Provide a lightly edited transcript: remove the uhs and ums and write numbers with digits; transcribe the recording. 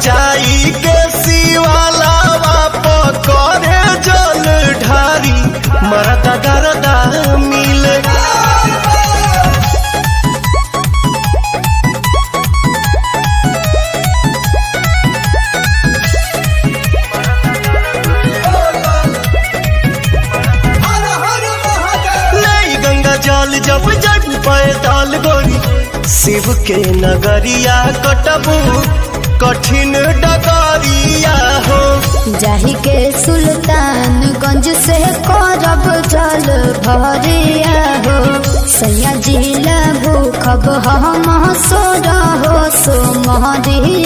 जाई के शिवाला पकड़े जल ढारी मरदा गरदा मिले। जल जब जग पैदल गोरी शिव के नगरिया कटबू कठिन डगरिया हो। जाही के सुल्तानगंज से करब जल भरिया हो। सैया जिला भूखब हम सोरा हो सो महरिया